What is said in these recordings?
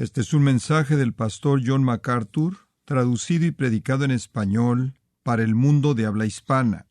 Este es un mensaje del pastor John MacArthur, traducido y predicado en español para el mundo de habla hispana.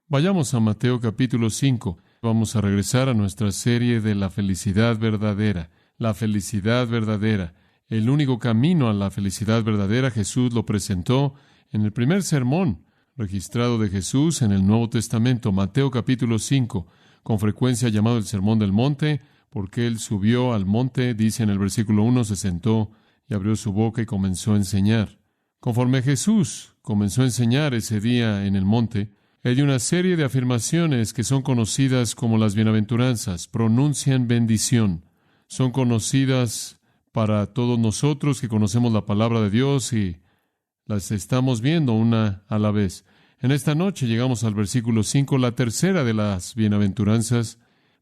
Vayamos a Mateo capítulo 5. Vamos a regresar a nuestra serie de la felicidad verdadera. La felicidad verdadera. El único camino a la felicidad verdadera, Jesús lo presentó en el primer sermón registrado de Jesús en el Nuevo Testamento, Mateo capítulo 5, con frecuencia llamado el Sermón del Monte, porque Él subió al monte, dice en el versículo 1, se sentó y abrió su boca y comenzó a enseñar. Conforme Jesús comenzó a enseñar ese día en el monte, Él dio una serie de afirmaciones que son conocidas como las bienaventuranzas, pronuncian bendición. Son conocidas para todos nosotros que conocemos la palabra de Dios y las estamos viendo una a la vez. En esta noche llegamos al versículo 5, la tercera de las bienaventuranzas.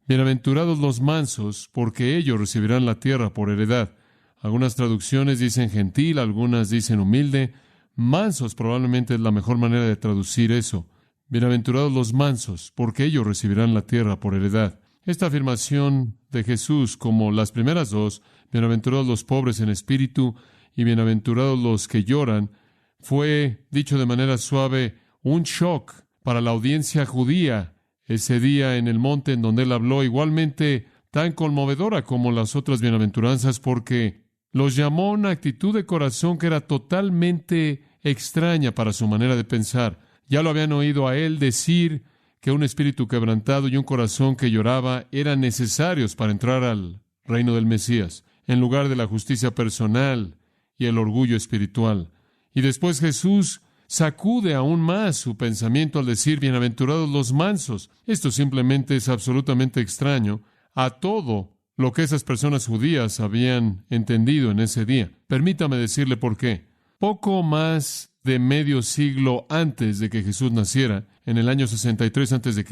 Bienaventurados los mansos, porque ellos recibirán la tierra por heredad. Algunas traducciones dicen gentil, algunas dicen humilde. Mansos probablemente es la mejor manera de traducir eso. Bienaventurados los mansos, porque ellos recibirán la tierra por heredad. Esta afirmación de Jesús, como las primeras dos, bienaventurados los pobres en espíritu y bienaventurados los que lloran, fue, dicho de manera suave, un shock para la audiencia judía ese día en el monte en donde Él habló, igualmente tan conmovedora como las otras bienaventuranzas, porque los llamó a una actitud de corazón que era totalmente extraña para su manera de pensar. Ya lo habían oído a Él decir que un espíritu quebrantado y un corazón que lloraba eran necesarios para entrar al reino del Mesías, en lugar de la justicia personal y el orgullo espiritual. Y después Jesús sacude aún más su pensamiento al decir, bienaventurados los mansos. Esto simplemente es absolutamente extraño a todo lo que esas personas judías habían entendido en ese día. Permítame decirle por qué. Poco más de medio siglo antes de que Jesús naciera, en el año 63 a.C.,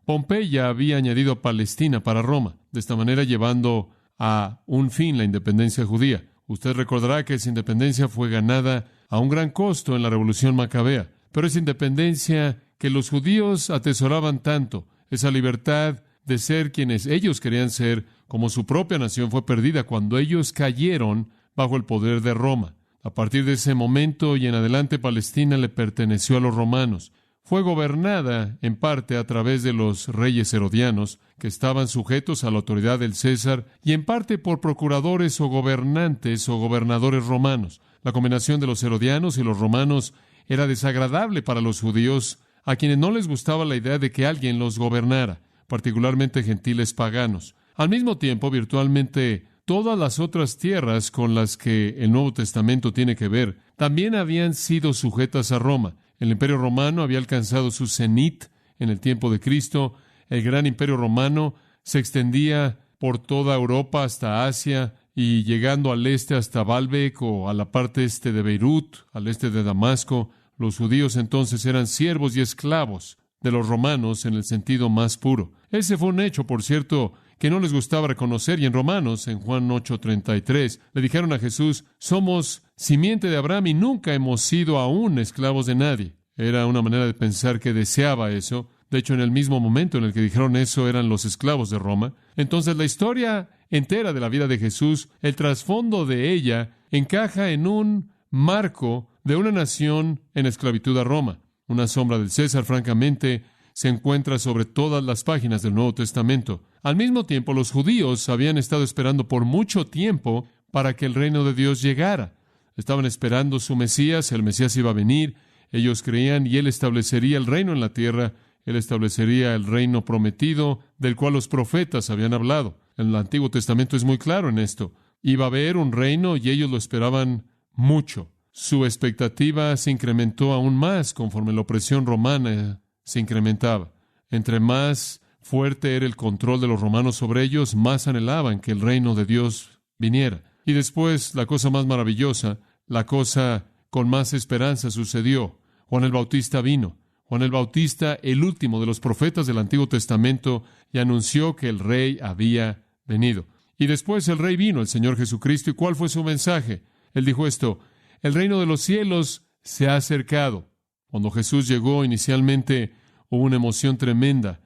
Pompeya había añadido a Palestina para Roma, de esta manera llevando a un fin la independencia judía. Usted recordará que esa independencia fue ganada a un gran costo en la Revolución Macabea, pero esa independencia que los judíos atesoraban tanto, esa libertad de ser quienes ellos querían ser, como su propia nación, fue perdida cuando ellos cayeron bajo el poder de Roma. A partir de ese momento y en adelante, Palestina le perteneció a los romanos. Fue gobernada en parte a través de los reyes herodianos, que estaban sujetos a la autoridad del César, y en parte por procuradores o gobernantes o gobernadores romanos. La combinación de los herodianos y los romanos era desagradable para los judíos, a quienes no les gustaba la idea de que alguien los gobernara, particularmente gentiles paganos. Al mismo tiempo, virtualmente todas las otras tierras con las que el Nuevo Testamento tiene que ver también habían sido sujetas a Roma. El Imperio Romano había alcanzado su cenit en el tiempo de Cristo. El gran Imperio Romano se extendía por toda Europa hasta Asia y llegando al este hasta Baalbek o a la parte este de Beirut, al este de Damasco. Los judíos entonces eran siervos y esclavos de los romanos en el sentido más puro. Ese fue un hecho, por cierto, que no les gustaba reconocer, y en Romanos, en Juan 8:33, le dijeron a Jesús, somos simiente de Abraham y nunca hemos sido aún esclavos de nadie. Era una manera de pensar que deseaba eso. De hecho, en el mismo momento en el que dijeron eso, eran los esclavos de Roma. Entonces, la historia entera de la vida de Jesús, el trasfondo de ella, encaja en un marco de una nación en esclavitud a Roma. Una sombra del César, francamente, se encuentra sobre todas las páginas del Nuevo Testamento. Al mismo tiempo, los judíos habían estado esperando por mucho tiempo para que el reino de Dios llegara. Estaban esperando su Mesías, el Mesías iba a venir, ellos creían y Él establecería el reino en la tierra, Él establecería el reino prometido del cual los profetas habían hablado. El Antiguo Testamento es muy claro en esto. Iba a haber un reino y ellos lo esperaban mucho. Su expectativa se incrementó aún más conforme la opresión romana se incrementaba. Entre más fuerte era el control de los romanos sobre ellos, más anhelaban que el reino de Dios viniera. Y después, la cosa más maravillosa, la cosa con más esperanza sucedió. Juan el Bautista vino. Juan el Bautista, el último de los profetas del Antiguo Testamento, y anunció que el Rey había venido. Y después el Rey vino, el Señor Jesucristo. ¿Y cuál fue su mensaje? Él dijo esto: el reino de los cielos se ha acercado. Cuando Jesús llegó, inicialmente hubo una emoción tremenda.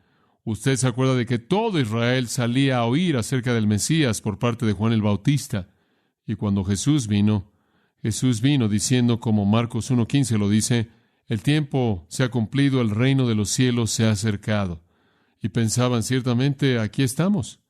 Usted se acuerda de que todo Israel salía a oír acerca del Mesías por parte de Juan el Bautista. Y cuando Jesús vino diciendo, como Marcos 1:15 lo dice, el tiempo se ha cumplido, el reino de los cielos se ha acercado. Y pensaban, ciertamente, aquí estamos.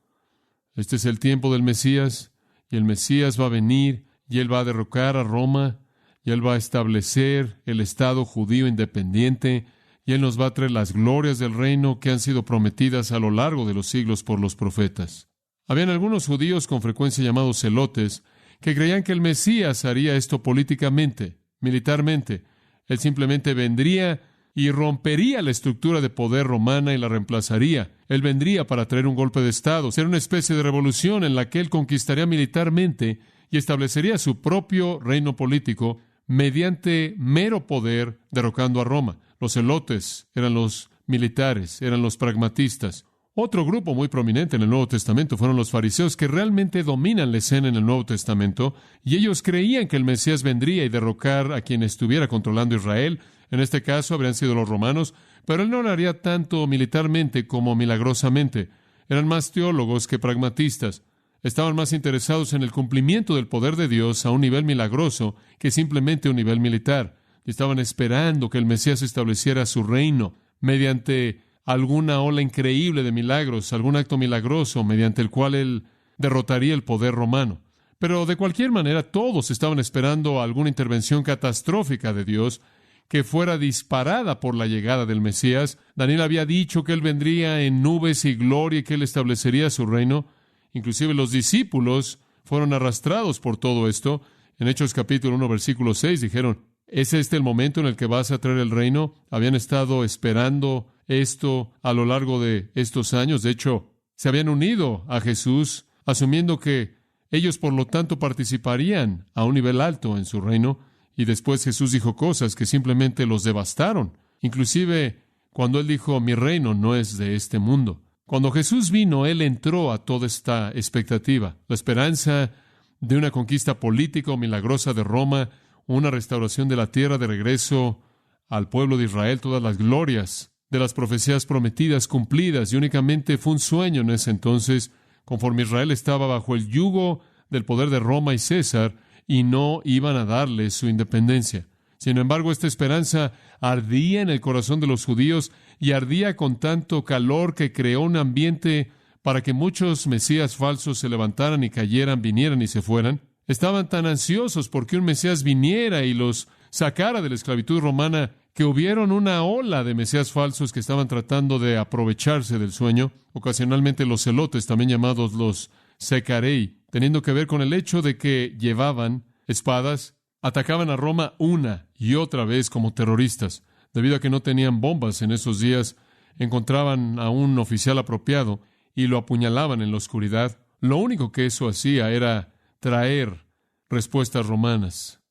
Este es el tiempo del Mesías, y el Mesías va a venir, y Él va a derrocar a Roma, y Él va a establecer el Estado judío independiente, y Él nos va a traer las glorias del reino que han sido prometidas a lo largo de los siglos por los profetas. Habían algunos judíos, con frecuencia llamados celotes, que creían que el Mesías haría esto políticamente, militarmente. Él simplemente vendría y rompería la estructura de poder romana y la reemplazaría. Él vendría para traer un golpe de Estado, ser una especie de revolución en la que Él conquistaría militarmente y establecería su propio reino político mediante mero poder, derrocando a Roma. Los celotes eran los militares, eran los pragmatistas. Otro grupo muy prominente en el Nuevo Testamento fueron los fariseos, que realmente dominan la escena en el Nuevo Testamento, y ellos creían que el Mesías vendría y derrocar a quien estuviera controlando Israel. En este caso habrían sido los romanos, pero Él no lo haría tanto militarmente como milagrosamente. Eran más teólogos que pragmatistas. Estaban más interesados en el cumplimiento del poder de Dios a un nivel milagroso que simplemente a un nivel militar. Estaban esperando que el Mesías estableciera su reino mediante alguna ola increíble de milagros, algún acto milagroso mediante el cual Él derrotaría el poder romano. Pero de cualquier manera, todos estaban esperando alguna intervención catastrófica de Dios que fuera disparada por la llegada del Mesías. Daniel había dicho que Él vendría en nubes y gloria y que Él establecería su reino. Inclusive los discípulos fueron arrastrados por todo esto. En Hechos capítulo 1, versículo 6, dijeron, ¿es este el momento en el que vas a traer el reino? Habían estado esperando esto a lo largo de estos años. De hecho, se habían unido a Jesús, asumiendo que ellos, por lo tanto, participarían a un nivel alto en su reino. Y después Jesús dijo cosas que simplemente los devastaron. Inclusive, cuando Él dijo, mi reino no es de este mundo. Cuando Jesús vino, Él entró a toda esta expectativa. La esperanza de una conquista política o milagrosa de Roma, una restauración de la tierra, de regreso al pueblo de Israel, todas las glorias de las profecías prometidas, cumplidas, y únicamente fue un sueño en ese entonces, conforme Israel estaba bajo el yugo del poder de Roma y César, y no iban a darle su independencia. Sin embargo, esta esperanza ardía en el corazón de los judíos, y ardía con tanto calor que creó un ambiente para que muchos mesías falsos se levantaran y cayeran, vinieran y se fueran. Estaban tan ansiosos porque un Mesías viniera y los sacara de la esclavitud romana, que hubieron una ola de mesías falsos que estaban tratando de aprovecharse del sueño. Ocasionalmente los celotes, también llamados los secarei, teniendo que ver con el hecho de que llevaban espadas, atacaban a Roma una y otra vez como terroristas. Debido a que no tenían bombas en esos días, encontraban a un oficial apropiado y lo apuñalaban en la oscuridad. Lo único que eso hacía era traer respuestas romanas.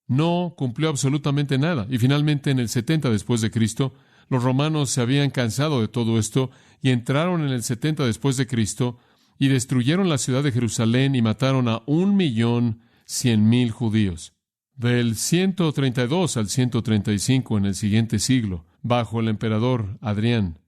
No cumplió absolutamente nada. Y finalmente, en el 70 después de Cristo, los romanos se habían cansado de todo esto y entraron en el 70 después de Cristo y destruyeron la ciudad de Jerusalén y mataron a 1.100.000 judíos. Del 132 al 135 en el siguiente siglo, bajo el emperador Adrián.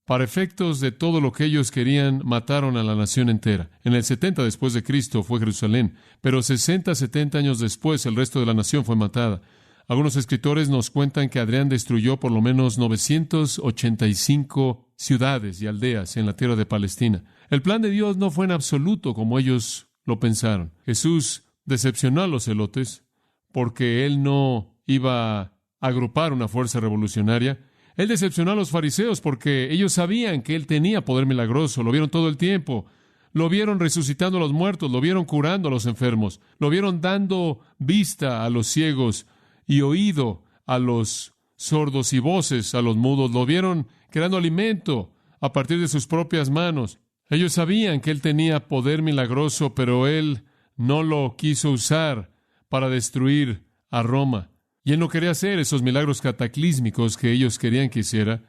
Para efectos de todo lo que ellos querían, mataron a la nación entera. En el 70 después de Cristo fue Jerusalén, pero 70 años después el resto de la nación fue matada. Algunos escritores nos cuentan que Adrián destruyó por lo menos 985 ciudades y aldeas en la tierra de Palestina. El plan de Dios no fue en absoluto como ellos lo pensaron. Jesús decepcionó a los celotes porque Él no iba a agrupar una fuerza revolucionaria. Él decepcionó a los fariseos porque ellos sabían que Él tenía poder milagroso, lo vieron todo el tiempo, lo vieron resucitando a los muertos, lo vieron curando a los enfermos, lo vieron dando vista a los ciegos y oído a los sordos y voces a los mudos, lo vieron creando alimento a partir de sus propias manos. Ellos sabían que Él tenía poder milagroso, pero Él no lo quiso usar para destruir a Roma. Y Él no quería hacer esos milagros cataclísmicos que ellos querían que hiciera.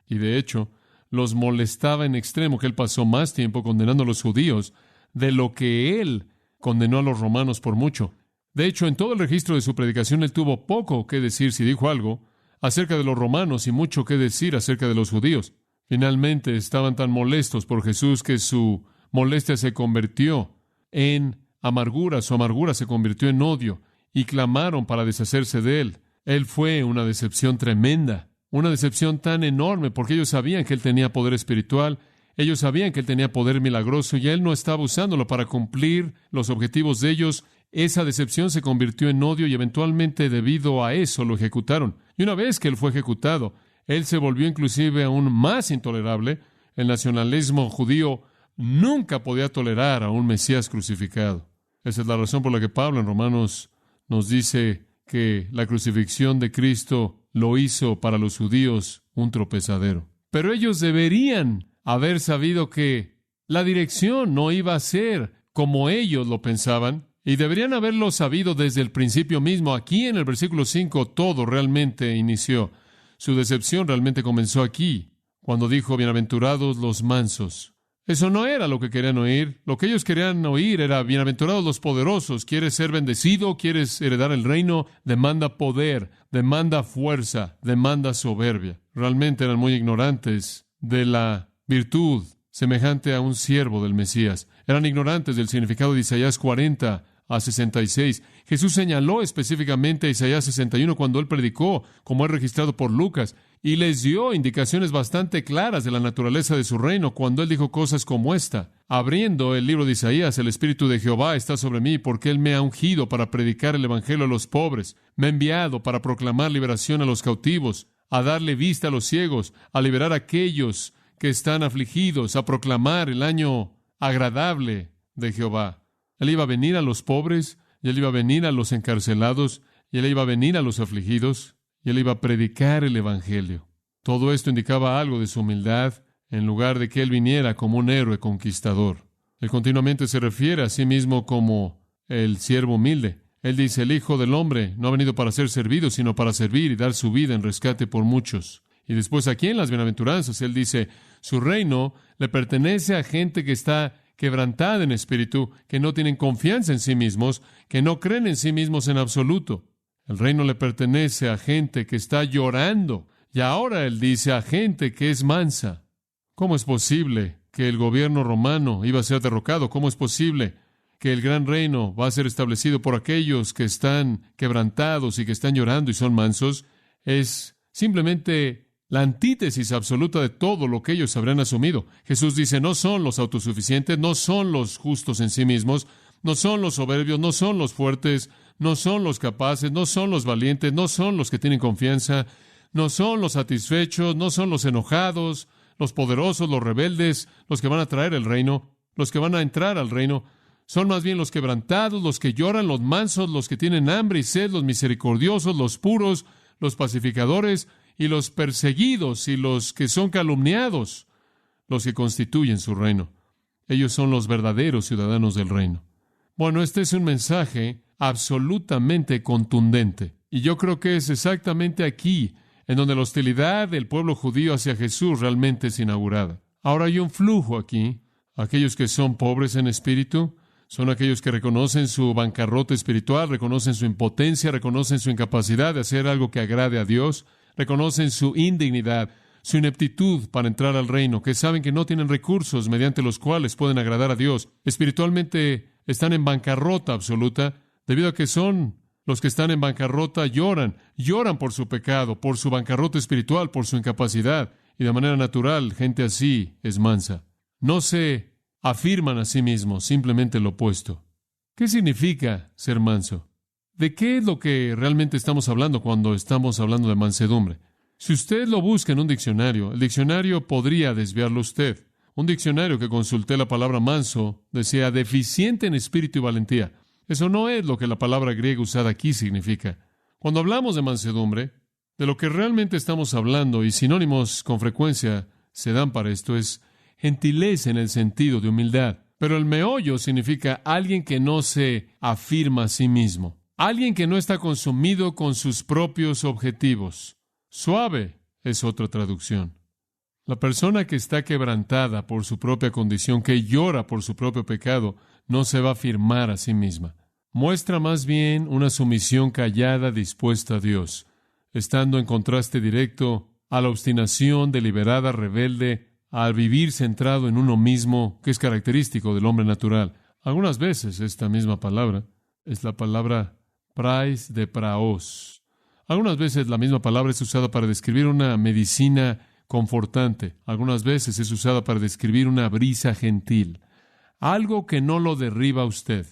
Y de hecho, los molestaba en extremo que Él pasó más tiempo condenando a los judíos de lo que Él condenó a los romanos por mucho. De hecho, en todo el registro de su predicación, Él tuvo poco que decir, si dijo algo, acerca de los romanos y mucho que decir acerca de los judíos. Finalmente estaban tan molestos por Jesús que su molestia se convirtió en amargura, su amargura se convirtió en odio, y clamaron para deshacerse de él. Él fue una decepción tremenda, una decepción tan enorme, porque ellos sabían que él tenía poder espiritual, ellos sabían que él tenía poder milagroso, y él no estaba usándolo para cumplir los objetivos de ellos. Esa decepción se convirtió en odio, y eventualmente, debido a eso, lo ejecutaron. Y una vez que él fue ejecutado, él se volvió inclusive aún más intolerable. El nacionalismo judío nunca podía tolerar a un Mesías crucificado. Esa es la razón por la que Pablo en Romanos nos dice que la crucifixión de Cristo lo hizo para los judíos un tropezadero. Pero ellos deberían haber sabido que la dirección no iba a ser como ellos lo pensaban, y deberían haberlo sabido desde el principio mismo. Aquí en el versículo 5 todo realmente inició. Su decepción realmente comenzó aquí, cuando dijo, bienaventurados los mansos. Eso no era lo que querían oír. Lo que ellos querían oír era, bienaventurados los poderosos. ¿Quieres ser bendecido? ¿Quieres heredar el reino? Demanda poder, demanda fuerza, demanda soberbia. Realmente eran muy ignorantes de la virtud semejante a un siervo del Mesías. Eran ignorantes del significado de Isaías 40 a 66. Jesús señaló específicamente a Isaías 61 cuando él predicó, como es registrado por Lucas, y les dio indicaciones bastante claras de la naturaleza de su reino cuando él dijo cosas como esta. Abriendo el libro de Isaías, el Espíritu de Jehová está sobre mí, porque él me ha ungido para predicar el evangelio a los pobres. Me ha enviado para proclamar liberación a los cautivos, a darle vista a los ciegos, a liberar a aquellos que están afligidos, a proclamar el año agradable de Jehová. Él iba a venir a los pobres, y él iba a venir a los encarcelados, y él iba a venir a los afligidos, y él iba a predicar el evangelio. Todo esto indicaba algo de su humildad, en lugar de que él viniera como un héroe conquistador. Él continuamente se refiere a sí mismo como el siervo humilde. Él dice, el Hijo del Hombre no ha venido para ser servido, sino para servir y dar su vida en rescate por muchos. Y después aquí en las bienaventuranzas, él dice, su reino le pertenece a gente que está quebrantada en espíritu, que no tienen confianza en sí mismos, que no creen en sí mismos en absoluto. El reino le pertenece a gente que está llorando, y ahora él dice a gente que es mansa. ¿Cómo es posible que el gobierno romano iba a ser derrocado? ¿Cómo es posible que el gran reino va a ser establecido por aquellos que están quebrantados y que están llorando y son mansos? Es simplemente la antítesis absoluta de todo lo que ellos habrían asumido. Jesús dice, no son los autosuficientes, no son los justos en sí mismos, no son los soberbios, no son los fuertes, no son los capaces, no son los valientes, no son los que tienen confianza, no son los satisfechos, no son los enojados, los poderosos, los rebeldes, los que van a traer el reino, los que van a entrar al reino. Son más bien los quebrantados, los que lloran, los mansos, los que tienen hambre y sed, los misericordiosos, los puros, los pacificadores, y los perseguidos y los que son calumniados, los que constituyen su reino. Ellos son los verdaderos ciudadanos del reino. Bueno, este es un mensaje absolutamente contundente. Y yo creo que es exactamente aquí en donde la hostilidad del pueblo judío hacia Jesús realmente es inaugurada. Ahora hay un flujo aquí. Aquellos que son pobres en espíritu son aquellos que reconocen su bancarrota espiritual, reconocen su impotencia, reconocen su incapacidad de hacer algo que agrade a Dios, reconocen su indignidad, su ineptitud para entrar al reino, que saben que no tienen recursos mediante los cuales pueden agradar a Dios. Espiritualmente están en bancarrota absoluta, debido a que son los que están en bancarrota, lloran por su pecado, por su bancarrota espiritual, por su incapacidad, y de manera natural, gente así es mansa. No se afirman a sí mismos, simplemente lo opuesto. ¿Qué significa ser manso? ¿De qué es lo que realmente estamos hablando cuando estamos hablando de mansedumbre? Si usted lo busca en un diccionario, el diccionario podría desviarlo usted. Un diccionario que consulté la palabra manso decía deficiente en espíritu y valentía. Eso no es lo que la palabra griega usada aquí significa. Cuando hablamos de mansedumbre, de lo que realmente estamos hablando, y sinónimos con frecuencia se dan para esto, es gentileza en el sentido de humildad. Pero el meollo significa alguien que no se afirma a sí mismo. Alguien que no está consumido con sus propios objetivos. Suave es otra traducción. La persona que está quebrantada por su propia condición, que llora por su propio pecado, no se va a afirmar a sí misma. Muestra más bien una sumisión callada dispuesta a Dios, estando en contraste directo a la obstinación deliberada, rebelde, al vivir centrado en uno mismo, que es característico del hombre natural. Algunas veces esta misma palabra es la palabra prais de praos. Algunas veces la misma palabra es usada para describir una medicina confortante. Algunas veces es usada para describir una brisa gentil. Algo que no lo derriba a usted.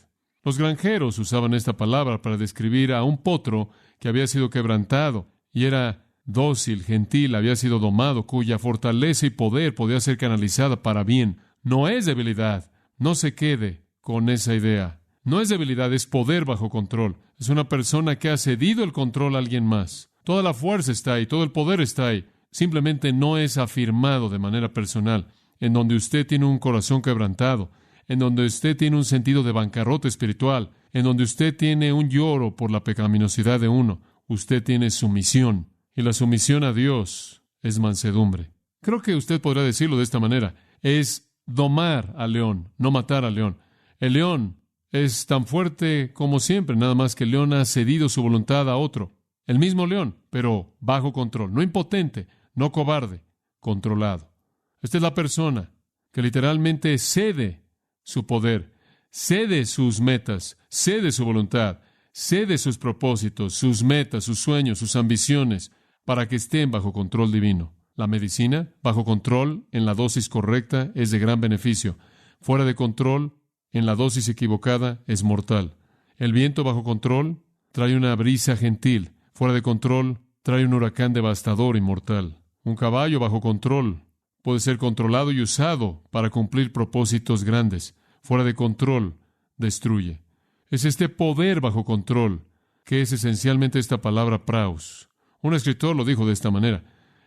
Los granjeros usaban esta palabra para describir a un potro que había sido quebrantado y era dócil, gentil, había sido domado, cuya fortaleza y poder podía ser canalizada para bien. No es debilidad. No se quede con esa idea. No es debilidad, es poder bajo control. Es una persona que ha cedido el control a alguien más. Toda la fuerza está ahí, todo el poder está ahí. Simplemente no es afirmado de manera personal. En donde usted tiene un corazón quebrantado, en donde usted tiene un sentido de bancarrota espiritual, en donde usted tiene un lloro por la pecaminosidad de uno, usted tiene sumisión. Y la sumisión a Dios es mansedumbre. Creo que usted podrá decirlo de esta manera. Es domar al león, no matar al león. El león es tan fuerte como siempre, nada más que el león ha cedido su voluntad a otro. El mismo león, pero bajo control. No impotente, no cobarde, controlado. Esta es la persona que literalmente cede su poder, cede sus metas, cede su voluntad, cede sus propósitos, sus metas, sus sueños, sus ambiciones, para que estén bajo control divino. La medicina, bajo control, en la dosis correcta, es de gran beneficio. Fuera de control, en la dosis equivocada, es mortal. El viento bajo control trae una brisa gentil. Fuera de control, trae un huracán devastador y mortal. Un caballo bajo control puede ser controlado y usado para cumplir propósitos grandes. Fuera de control, destruye. Es este poder bajo control que es esencialmente esta palabra praus. Un escritor lo dijo de esta manera.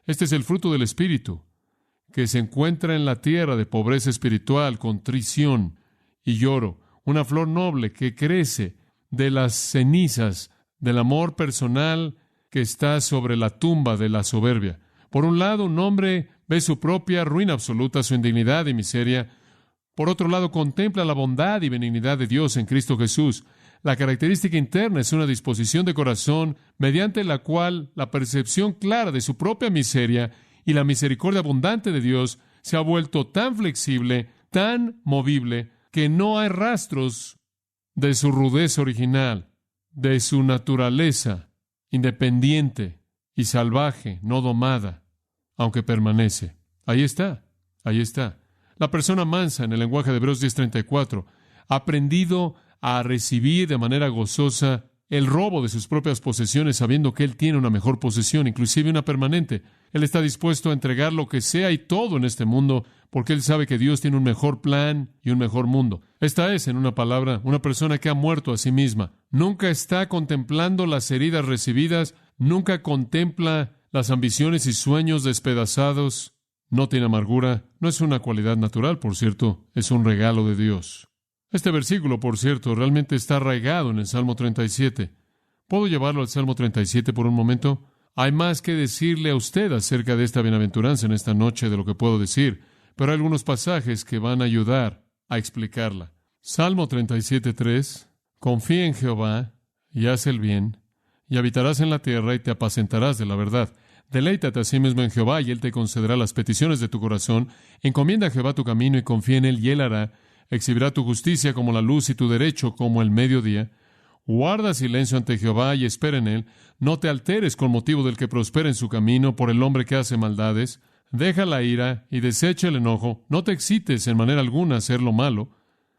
Este es el fruto del Espíritu, que se encuentra en la tierra de pobreza espiritual, contrición y lloro. Una flor noble que crece de las cenizas del amor personal que está sobre la tumba de la soberbia. Por un lado, un hombre ve su propia ruina absoluta, su indignidad y miseria. Por otro lado, contempla la bondad y benignidad de Dios en Cristo Jesús. La característica interna es una disposición de corazón mediante la cual la percepción clara de su propia miseria y la misericordia abundante de Dios se ha vuelto tan flexible, tan movible, que no hay rastros de su rudeza original, de su naturaleza independiente y salvaje, no domada, aunque permanece. Ahí está, ahí está. La persona mansa, en el lenguaje de Hebreos 10:34, ha aprendido a recibir de manera gozosa el robo de sus propias posesiones, sabiendo que él tiene una mejor posesión, inclusive una permanente. Él está dispuesto a entregar lo que sea y todo en este mundo, porque él sabe que Dios tiene un mejor plan y un mejor mundo. Esta es, en una palabra, una persona que ha muerto a sí misma. Nunca está contemplando las heridas recibidas, nunca contempla las ambiciones y sueños despedazados. No tiene amargura. No es una cualidad natural, por cierto, es un regalo de Dios. Este versículo, por cierto, realmente está arraigado en el Salmo 37. ¿Puedo llevarlo al Salmo 37 por un momento? Hay más que decirle a usted acerca de esta bienaventuranza en esta noche de lo que puedo decir, pero hay algunos pasajes que van a ayudar a explicarla. Salmo 37:3. Confía en Jehová y haz el bien, y habitarás en la tierra y te apacentarás de la verdad. Deleítate a sí mismo en Jehová y Él te concederá las peticiones de tu corazón. Encomienda a Jehová tu camino y confía en Él y Él hará. Exhibirá tu justicia como la luz y tu derecho como el mediodía. Guarda silencio ante Jehová y espera en Él. No te alteres con motivo del que prospera en su camino, por el hombre que hace maldades. Deja la ira y desecha el enojo. No te excites en manera alguna a hacer lo malo,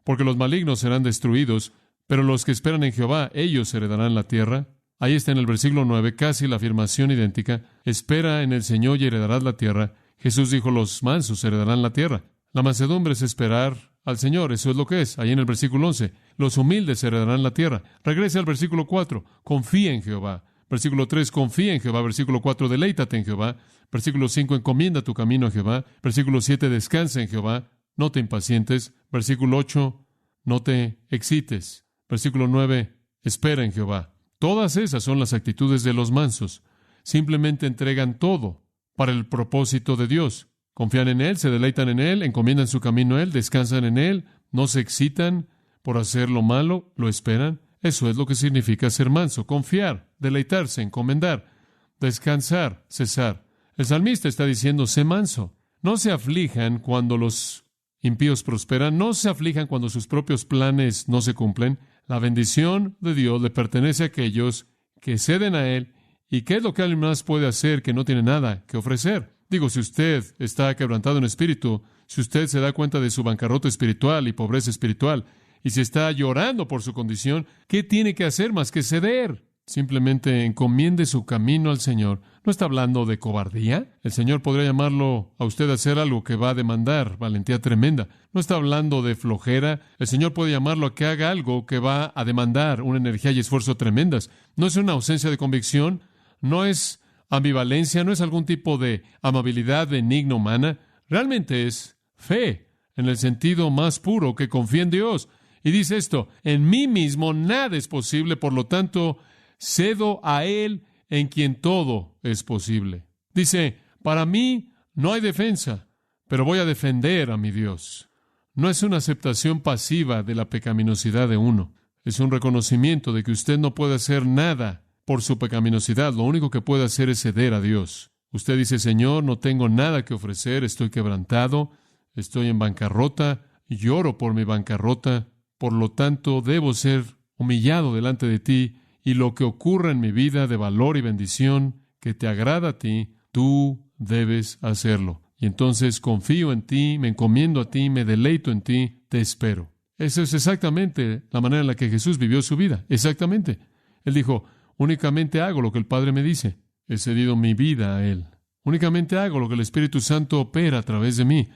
porque los malignos serán destruidos, pero los que esperan en Jehová, ellos heredarán la tierra. Ahí está en el versículo 9, casi la afirmación idéntica. Espera en el Señor y heredarás la tierra. Jesús dijo, los mansos heredarán la tierra. La mansedumbre es esperar al Señor, eso es lo que es. Ahí en el versículo 11, los humildes heredarán la tierra. Regrese al versículo 4, confía en Jehová. Versículo 3, confía en Jehová. Versículo 4, deleítate en Jehová. Versículo 5, encomienda tu camino a Jehová. Versículo 7, descansa en Jehová. No te impacientes. Versículo 8, no te excites. Versículo 9, espera en Jehová. Todas esas son las actitudes de los mansos. Simplemente entregan todo para el propósito de Dios. Confían en Él, se deleitan en Él, encomiendan su camino a Él, descansan en Él, no se excitan por hacer lo malo, lo esperan. Eso es lo que significa ser manso, confiar, deleitarse, encomendar, descansar, cesar. El salmista está diciendo, sé manso. No se aflijan cuando los impíos prosperan, no se aflijan cuando sus propios planes no se cumplen. La bendición de Dios le pertenece a aquellos que ceden a Él. ¿Y qué es lo que alguien más puede hacer que no tiene nada que ofrecer? Digo, si usted está quebrantado en espíritu, si usted se da cuenta de su bancarrota espiritual y pobreza espiritual, y si está llorando por su condición, ¿qué tiene que hacer más que ceder? Simplemente encomiende su camino al Señor. ¿No está hablando de cobardía? El Señor podría llamarlo a usted a hacer algo que va a demandar valentía tremenda. ¿No está hablando de flojera? El Señor puede llamarlo a que haga algo que va a demandar una energía y esfuerzo tremendas. ¿No es una ausencia de convicción? ¿No es ambivalencia? ¿No es algún tipo de amabilidad benigna humana? Realmente es fe, en el sentido más puro, que confía en Dios. Y dice esto, en mí mismo nada es posible, por lo tanto, cedo a Él en quien todo es posible. Dice, para mí no hay defensa, pero voy a defender a mi Dios. No es una aceptación pasiva de la pecaminosidad de uno. Es un reconocimiento de que usted no puede hacer nada por su pecaminosidad. Lo único que puede hacer es ceder a Dios. Usted dice, Señor, no tengo nada que ofrecer, estoy quebrantado, estoy en bancarrota, lloro por mi bancarrota, por lo tanto debo ser humillado delante de ti, y lo que ocurra en mi vida de valor y bendición que te agrada a ti, tú debes hacerlo. Y entonces confío en ti, me encomiendo a ti, me deleito en ti, te espero. Esa es exactamente la manera en la que Jesús vivió su vida. Exactamente. Él dijo, únicamente hago lo que el Padre me dice. He cedido mi vida a Él. Únicamente hago lo que el Espíritu Santo opera a través de mí.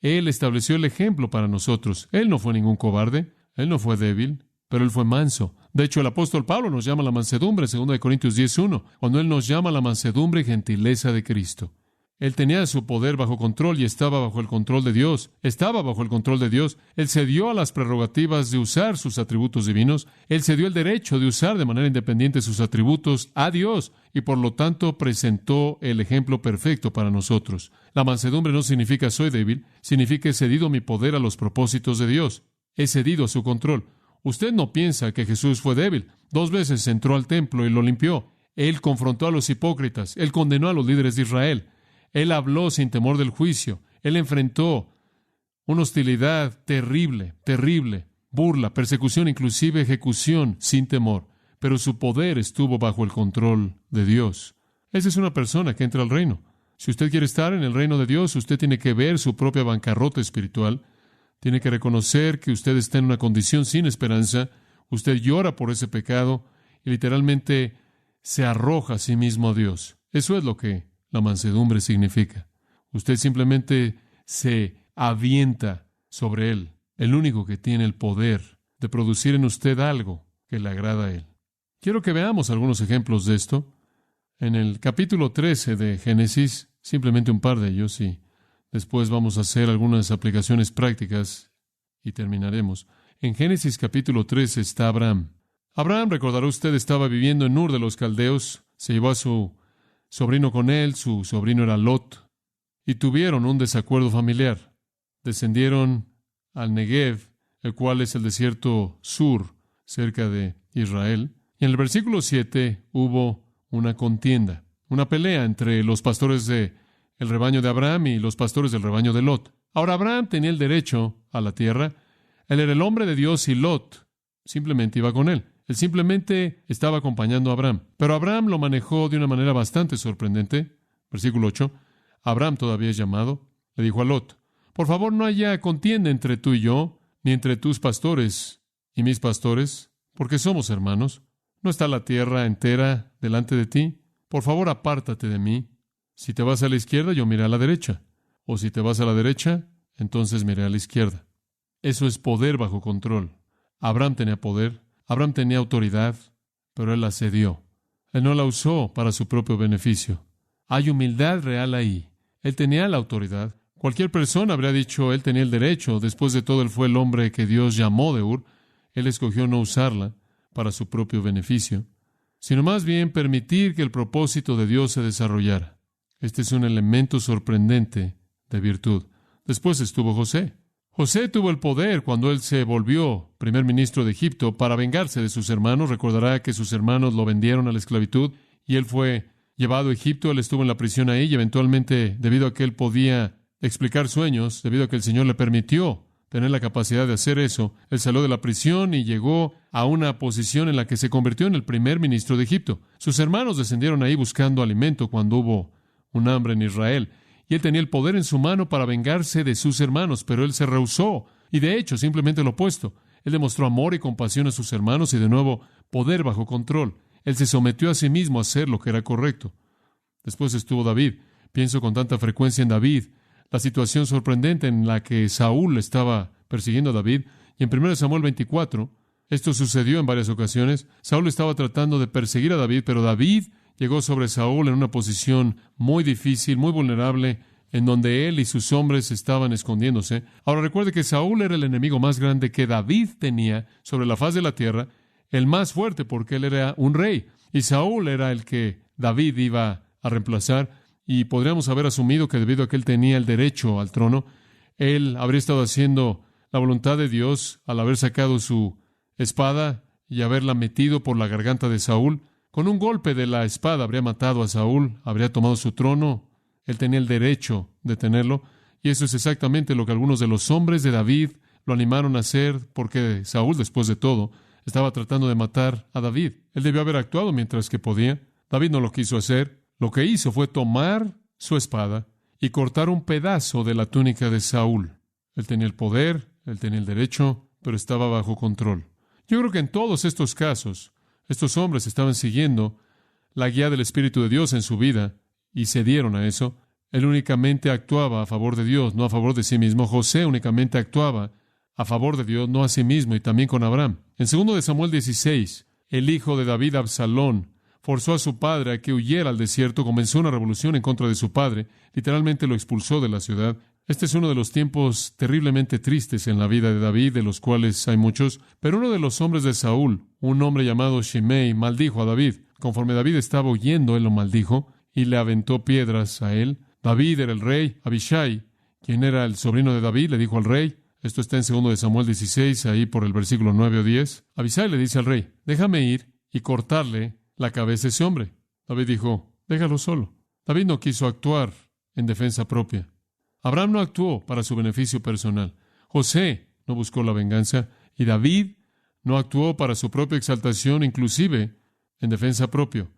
Él estableció el ejemplo para nosotros. Él no fue ningún cobarde. Él no fue débil, pero Él fue manso. De hecho, el apóstol Pablo nos llama a la mansedumbre, 2 Corintios 10:1, cuando Él nos llama a la mansedumbre y gentileza de Cristo. Él tenía su poder bajo control y estaba bajo el control de Dios. Estaba bajo el control de Dios. Él cedió a las prerrogativas de usar sus atributos divinos. Él cedió el derecho de usar de manera independiente sus atributos a Dios y por lo tanto presentó el ejemplo perfecto para nosotros. La mansedumbre no significa soy débil, significa he cedido mi poder a los propósitos de Dios. He cedido a su control. Usted no piensa que Jesús fue débil. 2 veces entró al templo y lo limpió. Él confrontó a los hipócritas. Él condenó a los líderes de Israel. Él habló sin temor del juicio. Él enfrentó una hostilidad terrible, burla, persecución, inclusive ejecución, sin temor. Pero su poder estuvo bajo el control de Dios. Esa es una persona que entra al reino. Si usted quiere estar en el reino de Dios, usted tiene que ver su propia bancarrota espiritual. Tiene que reconocer que usted está en una condición sin esperanza. Usted llora por ese pecado y literalmente se arroja a sí mismo a Dios. Eso es lo que la mansedumbre significa. Usted simplemente se avienta sobre Él, el único que tiene el poder de producir en usted algo que le agrada a Él. Quiero que veamos algunos ejemplos de esto. En el capítulo 13 de Génesis, simplemente un par de ellos, y después vamos a hacer algunas aplicaciones prácticas y terminaremos. En Génesis capítulo 13 está Abraham. Abraham, recordará usted, estaba viviendo en Ur de los Caldeos, se llevó a su sobrino con él, su sobrino era Lot, y tuvieron un desacuerdo familiar. Descendieron al Negev, el cual es el desierto sur, cerca de Israel. Y en el versículo 7 hubo una contienda, una pelea entre los pastores del rebaño de Abraham y los pastores del rebaño de Lot. Ahora Abraham tenía el derecho a la tierra. Él era el hombre de Dios y Lot simplemente iba con él. Él simplemente estaba acompañando a Abraham. Pero Abraham lo manejó de una manera bastante sorprendente. Versículo 8. Abraham todavía es llamado. Le dijo a Lot, por favor no haya contienda entre tú y yo, ni entre tus pastores y mis pastores, porque somos hermanos. ¿No está la tierra entera delante de ti? Por favor apártate de mí. Si te vas a la izquierda, yo miré a la derecha. O si te vas a la derecha, entonces miré a la izquierda. Eso es poder bajo control. Abraham tenía poder. Abraham tenía autoridad, pero él la cedió. Él no la usó para su propio beneficio. Hay humildad real ahí. Él tenía la autoridad. Cualquier persona habría dicho, él tenía el derecho. Después de todo, él fue el hombre que Dios llamó de Ur. Él escogió no usarla para su propio beneficio, sino más bien permitir que el propósito de Dios se desarrollara. Este es un elemento sorprendente de virtud. Después estuvo José. José tuvo el poder cuando él se volvió primer ministro de Egipto para vengarse de sus hermanos. Recordará que sus hermanos lo vendieron a la esclavitud y él fue llevado a Egipto. Él estuvo en la prisión ahí y eventualmente, debido a que él podía explicar sueños, debido a que el Señor le permitió tener la capacidad de hacer eso, él salió de la prisión y llegó a una posición en la que se convirtió en el primer ministro de Egipto. Sus hermanos descendieron ahí buscando alimento cuando hubo un hambre en Israel, y él tenía el poder en su mano para vengarse de sus hermanos, pero él se rehusó, y de hecho, simplemente lo opuesto. Él demostró amor y compasión a sus hermanos y, de nuevo, poder bajo control. Él se sometió a sí mismo a hacer lo que era correcto. Después estuvo David. Pienso con tanta frecuencia en David, la situación sorprendente en la que Saúl estaba persiguiendo a David. Y en 1 Samuel 24, esto sucedió en varias ocasiones. Saúl estaba tratando de perseguir a David, pero David llegó sobre Saúl en una posición muy difícil, muy vulnerable, en donde él y sus hombres estaban escondiéndose. Ahora recuerde que Saúl era el enemigo más grande que David tenía sobre la faz de la tierra, el más fuerte porque él era un rey. Y Saúl era el que David iba a reemplazar. Y podríamos haber asumido que debido a que él tenía el derecho al trono, él habría estado haciendo la voluntad de Dios al haber sacado su espada y haberla metido por la garganta de Saúl. Con un golpe de la espada habría matado a Saúl, habría tomado su trono. Él tenía el derecho de tenerlo. Y eso es exactamente lo que algunos de los hombres de David lo animaron a hacer, porque Saúl, después de todo, estaba tratando de matar a David. Él debió haber actuado mientras que podía. David no lo quiso hacer. Lo que hizo fue tomar su espada y cortar un pedazo de la túnica de Saúl. Él tenía el poder, él tenía el derecho, pero estaba bajo control. Yo creo que en todos estos casos, estos hombres estaban siguiendo la guía del Espíritu de Dios en su vida y cedieron a eso. Él únicamente actuaba a favor de Dios, no a favor de sí mismo. José únicamente actuaba a favor de Dios, no a sí mismo, y también con Abraham. En 2 de Samuel 16, el hijo de David, Absalón, forzó a su padre a que huyera al desierto, comenzó una revolución en contra de su padre, literalmente lo expulsó de la ciudad. Este es uno de los tiempos terriblemente tristes en la vida de David, de los cuales hay muchos, pero uno de los hombres de Saúl, un hombre llamado Shimei, maldijo a David. Conforme David estaba huyendo, él lo maldijo y le aventó piedras a él. David era el rey. Abishai, quien era el sobrino de David, le dijo al rey, esto está en 2 de Samuel 16, ahí por el versículo 9 o 10, Abishai le dice al rey, déjame ir y cortarle la cabeza a ese hombre. David dijo, déjalo solo. David no quiso actuar en defensa propia. Abraham no actuó para su beneficio personal. José no buscó la venganza. Y David no actuó para su propia exaltación, inclusive en defensa propia.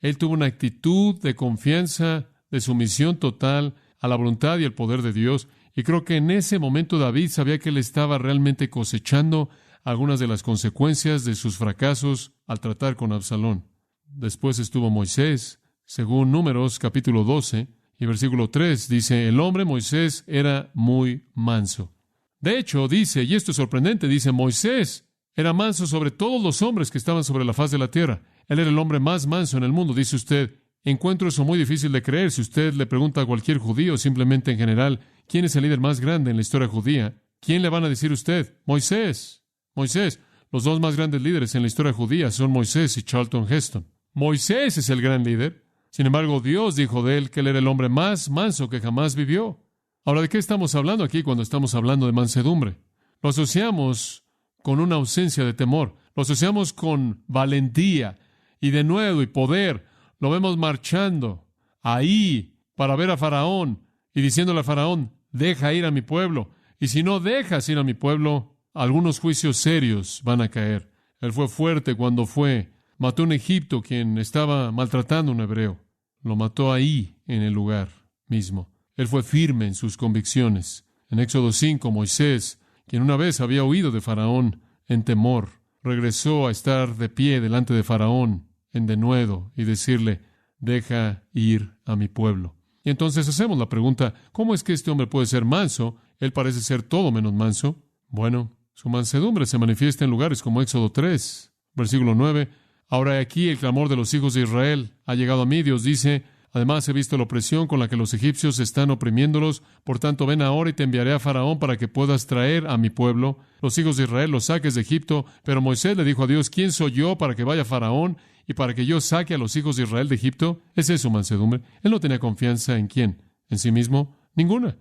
Él tuvo una actitud de confianza, de sumisión total a la voluntad y el poder de Dios. Y creo que en ese momento David sabía que él estaba realmente cosechando algunas de las consecuencias de sus fracasos al tratar con Absalón. Después estuvo Moisés. Según Números capítulo 12 y versículo 3, dice, el hombre Moisés era muy manso. De hecho, dice, y esto es sorprendente, dice, Moisés era manso sobre todos los hombres que estaban sobre la faz de la tierra. Él era el hombre más manso en el mundo. Dice usted, encuentro eso muy difícil de creer. Si usted le pregunta a cualquier judío, simplemente en general, ¿quién es el líder más grande en la historia judía? ¿Quién le van a decir usted? Moisés. Moisés. Los dos más grandes líderes en la historia judía son Moisés y Charlton Heston. Moisés es el gran líder. Sin embargo, Dios dijo de él que él era el hombre más manso que jamás vivió. Ahora, ¿de qué estamos hablando aquí cuando estamos hablando de mansedumbre? Lo asociamos con una ausencia de temor. Lo asociamos con valentía y denuedo y poder. Lo vemos marchando ahí para ver a Faraón y diciéndole a Faraón, deja ir a mi pueblo. Y si no dejas ir a mi pueblo, algunos juicios serios van a caer. Él fue fuerte cuando mató a un egipto quien estaba maltratando a un hebreo. Lo mató ahí, en el lugar mismo. Él fue firme en sus convicciones. En Éxodo 5, Moisés, quien una vez había huido de Faraón en temor, regresó a estar de pie delante de Faraón en denuedo y decirle, deja ir a mi pueblo. Y entonces hacemos la pregunta, ¿cómo es que este hombre puede ser manso? Él parece ser todo menos manso. Bueno, su mansedumbre se manifiesta en lugares como Éxodo 3, versículo 9. Ahora aquí el clamor de los hijos de Israel ha llegado a mí. Dios dice, además he visto la opresión con la que los egipcios están oprimiéndolos. Por tanto, ven ahora y te enviaré a Faraón para que puedas traer a mi pueblo. Los hijos de Israel los saques de Egipto. Pero Moisés le dijo a Dios, ¿quién soy yo para que vaya Faraón y para que yo saque a los hijos de Israel de Egipto? Esa es su mansedumbre. Él no tenía confianza en quién, en sí mismo. Ninguna.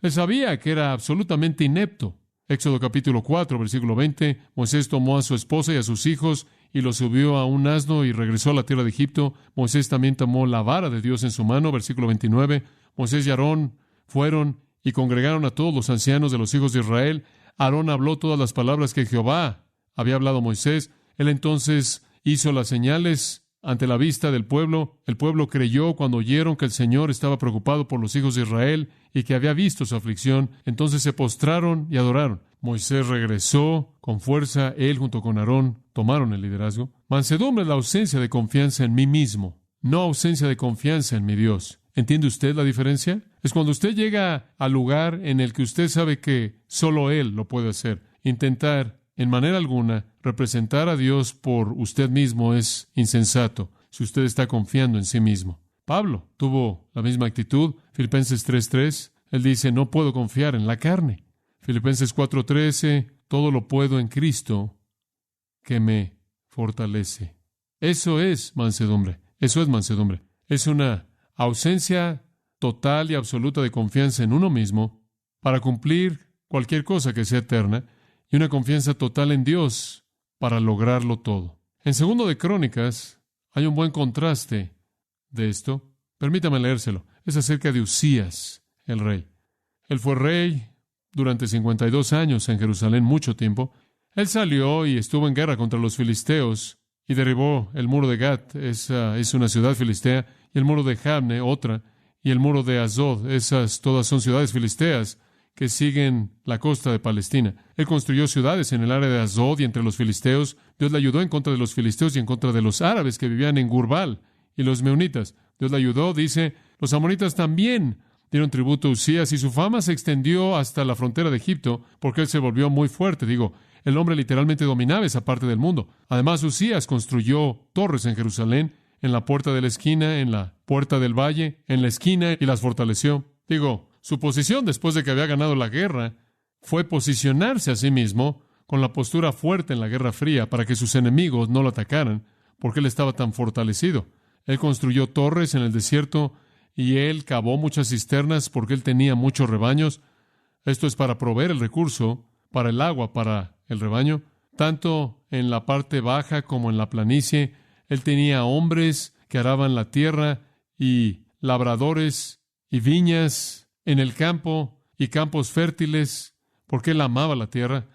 Él sabía que era absolutamente inepto. Éxodo capítulo 4, versículo 20, Moisés tomó a su esposa y a sus hijos y lo subió a un asno y regresó a la tierra de Egipto. Moisés también tomó la vara de Dios en su mano, versículo 29. Moisés y Aarón fueron y congregaron a todos los ancianos de los hijos de Israel. Aarón habló todas las palabras que Jehová había hablado a Moisés. Él entonces hizo las señales ante la vista del pueblo. El pueblo creyó cuando oyeron que el Señor estaba preocupado por los hijos de Israel y que había visto su aflicción. Entonces se postraron y adoraron. Moisés regresó con fuerza. Él junto con Aarón tomaron el liderazgo. Mansedumbre es la ausencia de confianza en mí mismo, no ausencia de confianza en mi Dios. ¿Entiende usted la diferencia? Es cuando usted llega al lugar en el que usted sabe que solo Él lo puede hacer. Intentar en manera alguna representar a Dios por usted mismo es insensato si usted está confiando en sí mismo. Pablo tuvo la misma actitud. Filipenses 3:3, él dice, no puedo confiar en la carne. Filipenses 4:13, todo lo puedo en Cristo que me fortalece. Eso es mansedumbre. Eso es mansedumbre. Es una ausencia total y absoluta de confianza en uno mismo para cumplir cualquier cosa que sea eterna, y una confianza total en Dios para lograrlo todo. En 2 de Crónicas hay un buen contraste de esto. Permítame leérselo. Es acerca de Uzías, el rey. Él fue rey durante 52 años en Jerusalén, mucho tiempo. Él salió y estuvo en guerra contra los filisteos y derribó el muro de Gat, esa es una ciudad filistea, y el muro de Jabne, otra, y el muro de Asdod. Esas todas son ciudades filisteas que siguen la costa de Palestina. Él construyó ciudades en el área de Asdod y entre los filisteos. Dios le ayudó en contra de los filisteos y en contra de los árabes que vivían en Gurbal y los meunitas. Dios le ayudó, dice, los amonitas también dieron tributo a Uzías y su fama se extendió hasta la frontera de Egipto porque él se volvió muy fuerte. El hombre literalmente dominaba esa parte del mundo. Además, Uzías construyó torres en Jerusalén, en la puerta de la esquina, en la puerta del valle, en la esquina, y las fortaleció. Su posición después de que había ganado la guerra fue posicionarse a sí mismo con la postura fuerte en la Guerra Fría para que sus enemigos no lo atacaran, porque él estaba tan fortalecido. Él construyó torres en el desierto y él cavó muchas cisternas porque él tenía muchos rebaños. Esto es para proveer el recurso, para el agua, para el rebaño. Tanto en la parte baja como en la planicie, él tenía hombres que araban la tierra y labradores y viñas en el campo y campos fértiles, porque él amaba la tierra.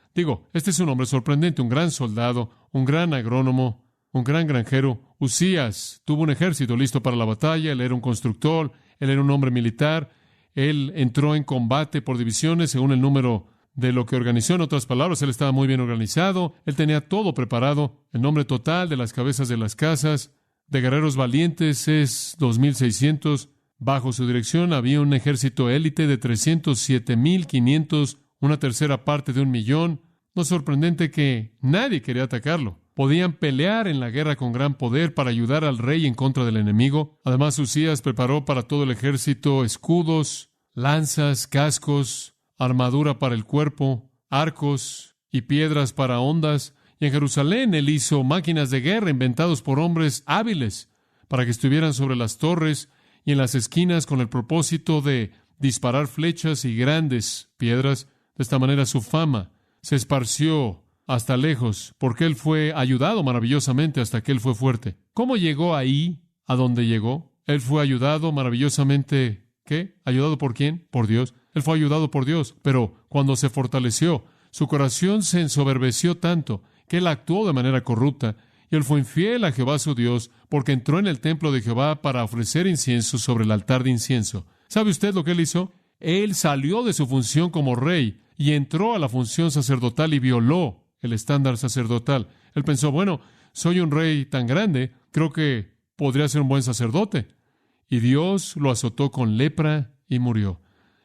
Este es un hombre sorprendente, un gran soldado, un gran agrónomo, un gran granjero. Uzías tuvo un ejército listo para la batalla, él era un constructor, él era un hombre militar, él entró en combate por divisiones según el número de lo que organizó. En otras palabras, él estaba muy bien organizado, él tenía todo preparado. El nombre total de las cabezas de las casas de guerreros valientes es 2,600. Bajo su dirección había un ejército élite de 307,500, una tercera parte de 1,000,000. No es sorprendente que nadie quería atacarlo. Podían pelear en la guerra con gran poder para ayudar al rey en contra del enemigo. Además, Uzías preparó para todo el ejército escudos, lanzas, cascos, armadura para el cuerpo, arcos y piedras para hondas. Y en Jerusalén él hizo máquinas de guerra inventados por hombres hábiles para que estuvieran sobre las torres y en las esquinas con el propósito de disparar flechas y grandes piedras. De esta manera su fama se esparció hasta lejos, porque él fue ayudado maravillosamente hasta que él fue fuerte. ¿Cómo llegó ahí, a donde llegó? Él fue ayudado maravillosamente. ¿Qué? ¿Ayudado por quién? Por Dios. Él fue ayudado por Dios, pero cuando se fortaleció, su corazón se ensoberbeció tanto que él actuó de manera corrupta, y él fue infiel a Jehová su Dios, porque entró en el templo de Jehová para ofrecer incienso sobre el altar de incienso. ¿Sabe usted lo que él hizo? Él salió de su función como rey y entró a la función sacerdotal y violó el estándar sacerdotal. Él pensó, soy un rey tan grande, creo que podría ser un buen sacerdote. Y Dios lo azotó con lepra y murió.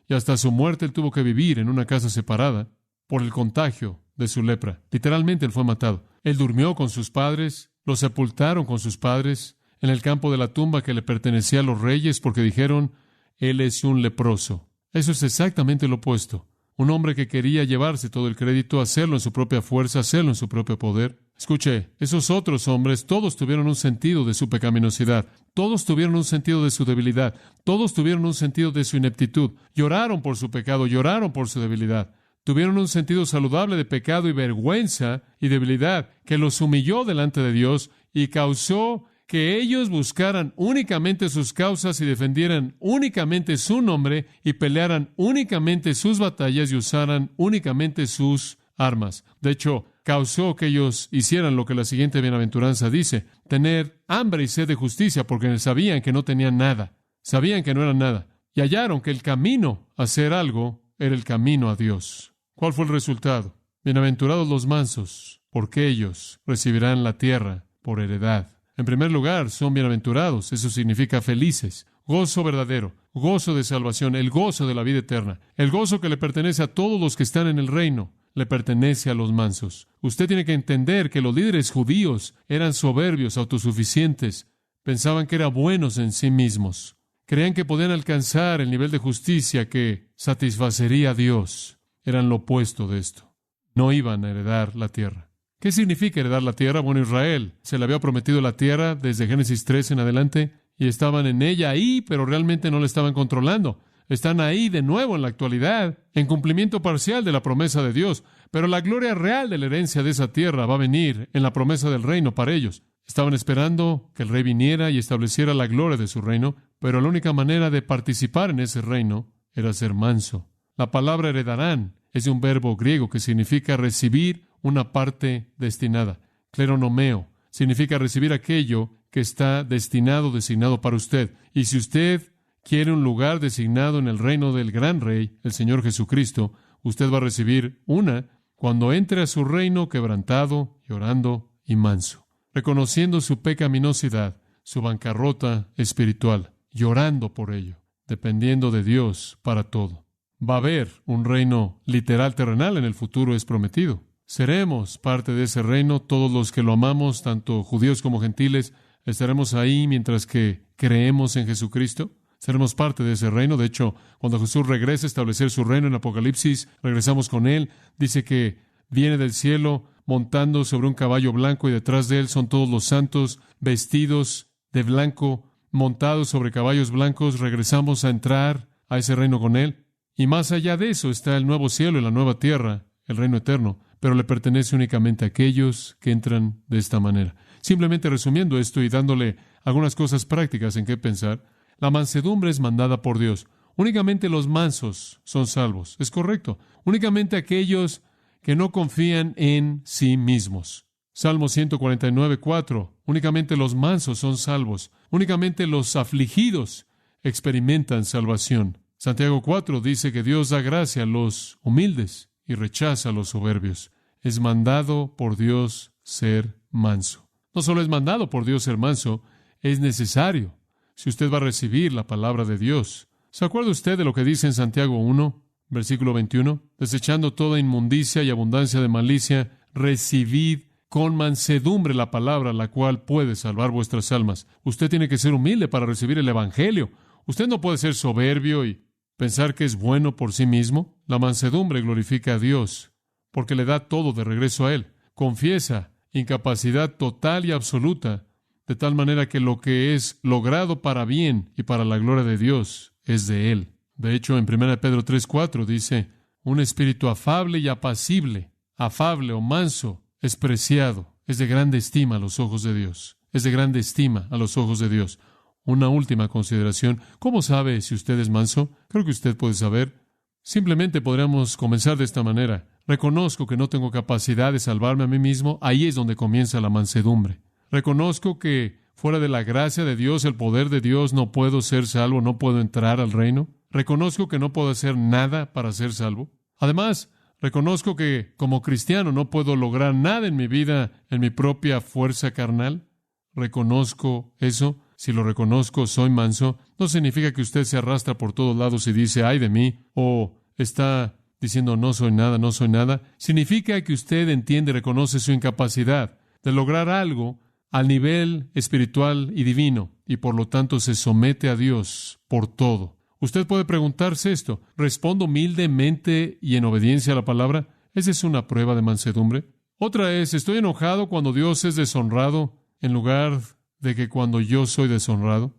Y hasta su muerte él tuvo que vivir en una casa separada por el contagio de su lepra. Literalmente él fue matado. Él durmió con sus padres, lo sepultaron con sus padres en el campo de la tumba que le pertenecía a los reyes porque dijeron, él es un leproso. Eso es exactamente lo opuesto. Un hombre que quería llevarse todo el crédito, hacerlo en su propia fuerza, hacerlo en su propio poder. Escuche, esos otros hombres, todos tuvieron un sentido de su pecaminosidad, todos tuvieron un sentido de su debilidad, todos tuvieron un sentido de su ineptitud. Lloraron por su pecado, lloraron por su debilidad. Tuvieron un sentido saludable de pecado y vergüenza y debilidad que los humilló delante de Dios y causó que ellos buscaran únicamente sus causas y defendieran únicamente su nombre y pelearan únicamente sus batallas y usaran únicamente sus armas. De hecho, causó que ellos hicieran lo que la siguiente bienaventuranza dice: tener hambre y sed de justicia, porque sabían que no tenían nada, sabían que no eran nada, y hallaron que el camino a hacer algo era el camino a Dios. ¿Cuál fue el resultado? Bienaventurados los mansos, porque ellos recibirán la tierra por heredad. En primer lugar, son bienaventurados. Eso significa felices. Gozo verdadero, gozo de salvación, el gozo de la vida eterna. El gozo que le pertenece a todos los que están en el reino, le pertenece a los mansos. Usted tiene que entender que los líderes judíos eran soberbios, autosuficientes. Pensaban que eran buenos en sí mismos. Creían que podían alcanzar el nivel de justicia que satisfacería a Dios. Eran lo opuesto de esto. No iban a heredar la tierra. ¿Qué significa heredar la tierra? Bueno, Israel se le había prometido la tierra desde Génesis 3 en adelante y estaban en ella ahí, pero realmente no la estaban controlando. Están ahí de nuevo en la actualidad, en cumplimiento parcial de la promesa de Dios, pero la gloria real de la herencia de esa tierra va a venir en la promesa del reino para ellos. Estaban esperando que el rey viniera y estableciera la gloria de su reino, pero la única manera de participar en ese reino era ser manso. La palabra heredarán es de un verbo griego que significa recibir una parte destinada. Kleronomeo significa recibir aquello que está designado para usted. Y si usted quiere un lugar designado en el reino del gran rey, el Señor Jesucristo, usted va a recibir una cuando entre a su reino quebrantado, llorando y manso, reconociendo su pecaminosidad, su bancarrota espiritual, llorando por ello, dependiendo de Dios para todo. Va a haber un reino literal terrenal en el futuro, es prometido. Seremos parte de ese reino, todos los que lo amamos, tanto judíos como gentiles, estaremos ahí mientras que creemos en Jesucristo. Seremos parte de ese reino. De hecho, cuando Jesús regrese a establecer su reino en Apocalipsis, regresamos con Él. Dice que viene del cielo montando sobre un caballo blanco y detrás de Él son todos los santos vestidos de blanco, montados sobre caballos blancos. Regresamos a entrar a ese reino con Él. Y más allá de eso está el nuevo cielo y la nueva tierra, el reino eterno, pero le pertenece únicamente a aquellos que entran de esta manera. Simplemente resumiendo esto y dándole algunas cosas prácticas en qué pensar, la mansedumbre es mandada por Dios. Únicamente los mansos son salvos. Es correcto. Únicamente aquellos que no confían en sí mismos. Salmo 149:4. Únicamente los mansos son salvos. Únicamente los afligidos experimentan salvación. Santiago 4 dice que Dios da gracia a los humildes y rechaza a los soberbios. Es mandado por Dios ser manso. No solo es mandado por Dios ser manso, es necesario si usted va a recibir la palabra de Dios. ¿Se acuerda usted de lo que dice en Santiago 1, versículo 21? Desechando toda inmundicia y abundancia de malicia, recibid con mansedumbre la palabra, la cual puede salvar vuestras almas. Usted tiene que ser humilde para recibir el Evangelio. Usted no puede ser soberbio y pensar que es bueno por sí mismo. La mansedumbre glorifica a Dios porque le da todo de regreso a Él. Confiesa incapacidad total y absoluta, de tal manera que lo que es logrado para bien y para la gloria de Dios es de Él. De hecho, en 1 Pedro 3:4 dice, un espíritu afable y apacible, afable o manso, es preciado, es de grande estima a los ojos de Dios. Es de grande estima a los ojos de Dios. Una última consideración. ¿Cómo sabe si usted es manso? Creo que usted puede saber. Simplemente podríamos comenzar de esta manera. Reconozco que no tengo capacidad de salvarme a mí mismo. Ahí es donde comienza la mansedumbre. Reconozco que fuera de la gracia de Dios, el poder de Dios, no puedo ser salvo, no puedo entrar al reino. Reconozco que no puedo hacer nada para ser salvo. Además, reconozco que como cristiano no puedo lograr nada en mi vida en mi propia fuerza carnal. Reconozco eso. Si lo reconozco, soy manso. No significa que usted se arrastra por todos lados y dice, ay de mí, o está diciendo, no soy nada, no soy nada. Significa que usted entiende y reconoce su incapacidad de lograr algo al nivel espiritual y divino, y por lo tanto se somete a Dios por todo. Usted puede preguntarse esto, ¿respondo humildemente y en obediencia a la palabra? ¿Esa es una prueba de mansedumbre? Otra es, ¿estoy enojado cuando Dios es deshonrado en lugar de que cuando yo soy deshonrado?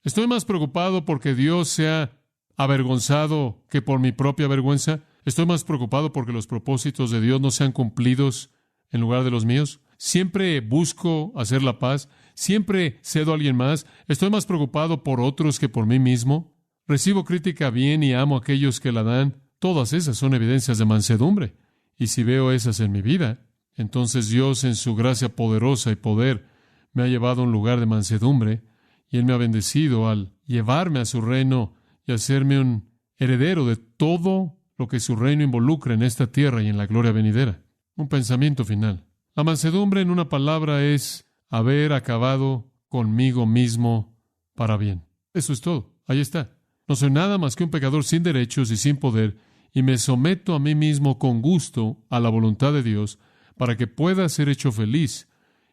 ¿Estoy más preocupado porque Dios sea avergonzado que por mi propia vergüenza? ¿Estoy más preocupado porque los propósitos de Dios no sean cumplidos en lugar de los míos? ¿Siempre busco hacer la paz? ¿Siempre cedo a alguien más? ¿Estoy más preocupado por otros que por mí mismo? ¿Recibo crítica bien y amo a aquellos que la dan? Todas esas son evidencias de mansedumbre. Y si veo esas en mi vida, entonces Dios en su gracia poderosa y poder me ha llevado a un lugar de mansedumbre y Él me ha bendecido al llevarme a su reino y hacerme un heredero de todo lo que su reino involucra en esta tierra y en la gloria venidera. Un pensamiento final. La mansedumbre, en una palabra, es haber acabado conmigo mismo para bien. Eso es todo. Ahí está. No soy nada más que un pecador sin derechos y sin poder, y me someto a mí mismo con gusto a la voluntad de Dios para que pueda ser hecho feliz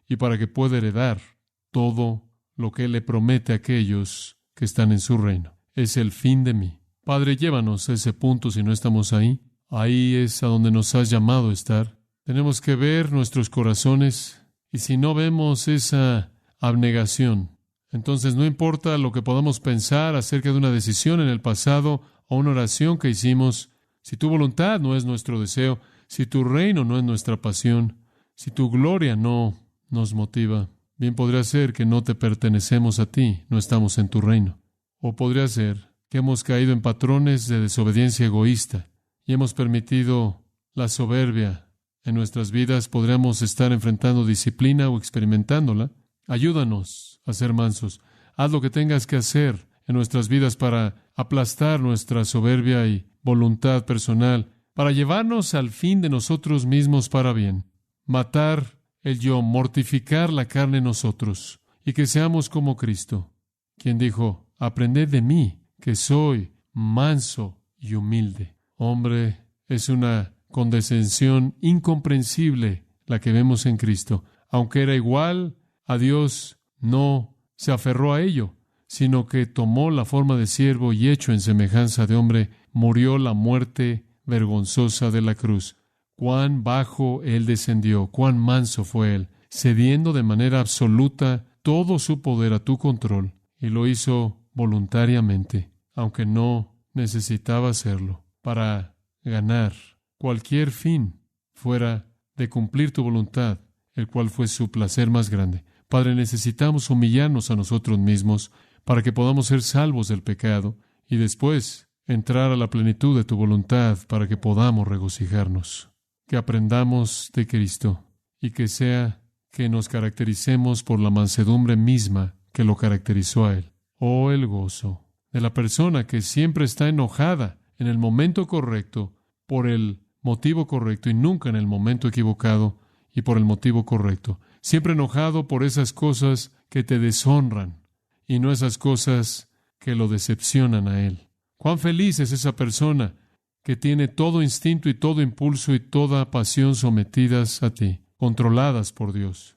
y para que pueda heredar todo lo que Él le promete a aquellos que están en su reino. Es el fin de mí. Padre, llévanos a ese punto si no estamos ahí. Ahí es a donde nos has llamado a estar. Tenemos que ver nuestros corazones, y si no vemos esa abnegación, entonces no importa lo que podamos pensar acerca de una decisión en el pasado o una oración que hicimos, si tu voluntad no es nuestro deseo, si tu reino no es nuestra pasión, si tu gloria no nos motiva, bien podría ser que no te pertenecemos a ti, no estamos en tu reino. O podría ser que hemos caído en patrones de desobediencia egoísta y hemos permitido la soberbia en nuestras vidas. Podríamos estar enfrentando disciplina o experimentándola. Ayúdanos a ser mansos. Haz lo que tengas que hacer en nuestras vidas para aplastar nuestra soberbia y voluntad personal, para llevarnos al fin de nosotros mismos para bien. Matar el yo, mortificar la carne en nosotros, y que seamos como Cristo, quien dijo: aprended de mí, que soy manso y humilde. Hombre, es una condescensión incomprensible la que vemos en Cristo. Aunque era igual a Dios, no se aferró a ello, sino que tomó la forma de siervo y, hecho en semejanza de hombre, murió la muerte vergonzosa de la cruz. Cuán bajo Él descendió, cuán manso fue Él, cediendo de manera absoluta todo su poder a tu control, y lo hizo voluntariamente, aunque no necesitaba hacerlo, para ganar cualquier fin fuera de cumplir tu voluntad, el cual fue su placer más grande. Padre, necesitamos humillarnos a nosotros mismos para que podamos ser salvos del pecado y después entrar a la plenitud de tu voluntad para que podamos regocijarnos. Que aprendamos de Cristo y que sea que nos caractericemos por la mansedumbre misma que lo caracterizó a Él. Oh, el gozo de la persona que siempre está enojada en el momento correcto por el motivo correcto y nunca en el momento equivocado y por el motivo correcto. Siempre enojado por esas cosas que te deshonran y no esas cosas que lo decepcionan a Él. Cuán feliz es esa persona que tiene todo instinto y todo impulso y toda pasión sometidas a ti, controladas por Dios,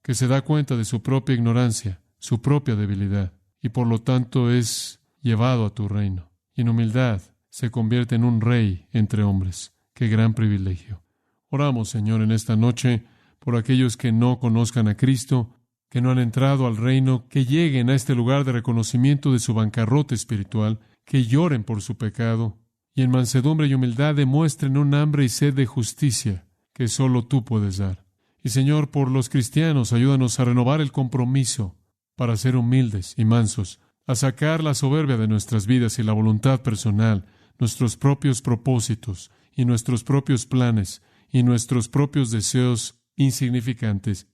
que se da cuenta de su propia ignorancia, su propia debilidad, y por lo tanto es llevado a tu reino. Y en humildad se convierte en un rey entre hombres. ¡Qué gran privilegio! Oramos, Señor, en esta noche por aquellos que no conozcan a Cristo, que no han entrado al reino, que lleguen a este lugar de reconocimiento de su bancarrota espiritual, que lloren por su pecado y en mansedumbre y humildad demuestren un hambre y sed de justicia que solo tú puedes dar. Y, Señor, por los cristianos, ayúdanos a renovar el compromiso para ser humildes y mansos, a sacar la soberbia de nuestras vidas y la voluntad personal, nuestros propios propósitos y nuestros propios planes y nuestros propios deseos insignificantes,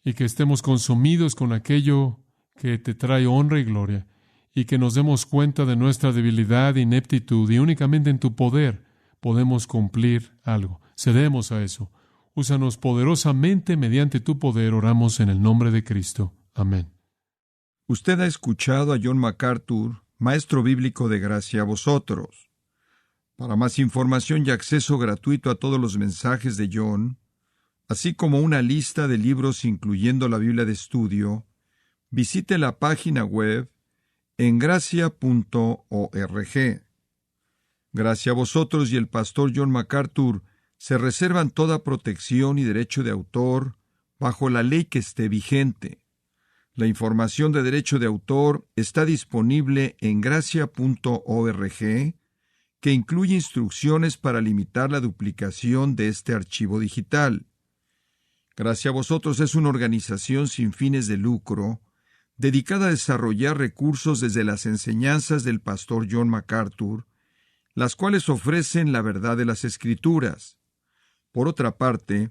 y que estemos consumidos con aquello que te trae honra y gloria, y que nos demos cuenta de nuestra debilidad e ineptitud, y únicamente en tu poder podemos cumplir algo. Cedemos a eso. Úsanos poderosamente mediante tu poder. Oramos en el nombre de Cristo. Amén. Usted ha escuchado a John MacArthur, maestro bíblico de gracia a vosotros. Para más información y acceso gratuito a todos los mensajes de John, así como una lista de libros incluyendo la Biblia de estudio, visite la página web en gracia.org. Gracia a vosotros y el pastor John MacArthur se reservan toda protección y derecho de autor bajo la ley que esté vigente. La información de derecho de autor está disponible en gracia.org que incluye instrucciones para limitar la duplicación de este archivo digital. Gracia a Vosotros es una organización sin fines de lucro dedicada a desarrollar recursos desde las enseñanzas del pastor John MacArthur, las cuales ofrecen la verdad de las Escrituras. Por otra parte,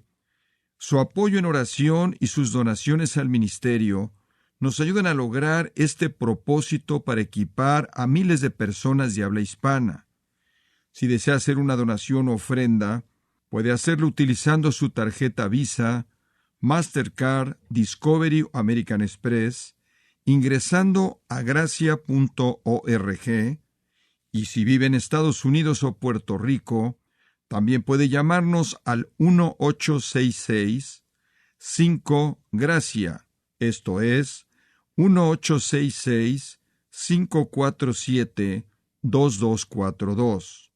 su apoyo en oración y sus donaciones al ministerio nos ayudan a lograr este propósito para equipar a miles de personas de habla hispana. Si desea hacer una donación o ofrenda, puede hacerlo utilizando su tarjeta Visa, Mastercard, Discovery o American Express, ingresando a gracia.org, y si vive en Estados Unidos o Puerto Rico, también puede llamarnos al 1-866-5-GRACIA, esto es 1-866-547-2242.